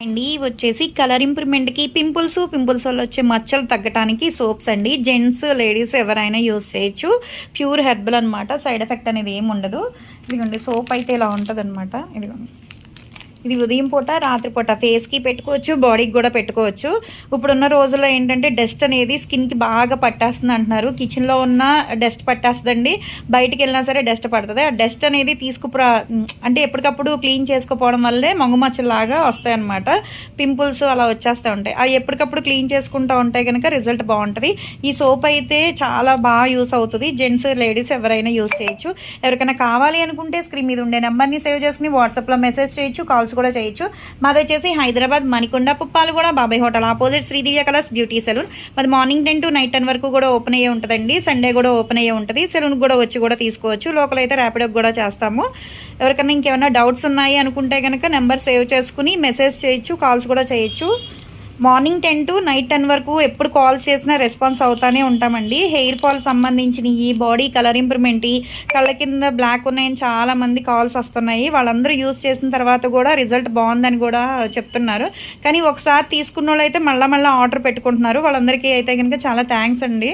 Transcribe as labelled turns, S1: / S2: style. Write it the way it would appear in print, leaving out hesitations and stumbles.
S1: అండి ఇవి వచ్చేసి కలర్ ఇంప్రూవ్మెంట్కి పింపుల్స్ వల్ల వచ్చే మచ్చలు తగ్గడానికి సోప్స్ అండి. జెంట్స్ లేడీస్ ఎవరైనా యూస్ చేయొచ్చు. ప్యూర్ హెర్బల్ అనమాట. సైడ్ ఎఫెక్ట్ అనేది ఏమి ఉండదు. ఇదిగోండి సోప్ అయితే ఇలా ఉంటుంది అనమాట. ఇదిగోండి ఇది ఉదయం పూట రాత్రిపూట ఫేస్కి పెట్టుకోవచ్చు, బాడీకి కూడా పెట్టుకోవచ్చు. ఇప్పుడున్న రోజుల్లో ఏంటంటే డస్ట్ అనేది స్కిన్కి బాగా పట్టేస్తుంది అంటున్నారు. కిచెన్లో ఉన్న డస్ట్ పట్టేస్తుందండి, బయటికి వెళ్ళినా సరే డస్ట్ పడుతుంది. ఆ డస్ట్ అనేది అంటే ఎప్పటికప్పుడు క్లీన్ చేసుకోపోవడం వల్లే మంగుమచ్చలాగా వస్తాయి అన్నమాట. పింపుల్స్ అలా వచ్చేస్తూ ఉంటాయి. అవి ఎప్పటికప్పుడు క్లీన్ చేసుకుంటూ ఉంటే కనుక రిజల్ట్ బాగుంటుంది. ఈ సోప్ అయితే చాలా బాగా యూస్ అవుతుంది. జెంట్స్ లేడీస్ ఎవరైనా యూస్ చేయొచ్చు. ఎవరికైనా కావాలి అనుకుంటే స్క్రీన్ మీద ఉండే నెంబర్ని సేవ్ చేసుకుని వాట్సాప్లో మెసేజ్ చేయొచ్చు, కాల్స్ కూడా చేయొచ్చు. మాది వచ్చేసి Hyderabad Manikonda Puppalaguda Babai hotel opposite Sridivya colours beauty salon. మాది మార్నింగ్ 10 to నైట్ 10 వరకు కూడా ఓపెన్ అయ్యే ఉంటుందండి. సండే కూడా ఓపెన్ అయ్యే ఉంటుంది. సెలూన్ కూడా వచ్చి కూడా తీసుకోవచ్చు. లోకల్ అయితే ర్యాపిడోకి కూడా చేస్తాము. ఎవరికైనా ఇంకేమైనా డౌట్స్ ఉన్నాయి అనుకుంటే కనుక నెంబర్ సేవ్ చేసుకుని మెసేజ్ చేయొచ్చు, కాల్స్ కూడా చేయొచ్చు. మార్నింగ్ 10 to నైట్ 10 వరకు ఎప్పుడు కాల్స్ చేసినా రెస్పాన్స్ అవుతానే ఉంటామండి. హెయిర్ ఫాల్ సంబంధించిన ఈ బాడీ కలర్ ఇంప్రూవ్మెంట్, కళ్ళ కింద బ్లాక్ ఉన్నాయని చాలామంది కాల్స్ వస్తున్నాయి. వాళ్ళందరూ యూస్ చేసిన తర్వాత కూడా రిజల్ట్ బాగుందని కూడా చెప్తున్నారు. కానీ ఒకసారి తీసుకున్న వాళ్ళు అయితే మళ్ళీ ఆర్డర్ పెట్టుకుంటున్నారు. వాళ్ళందరికీ అయితే కనుక చాలా థ్యాంక్స్ అండి.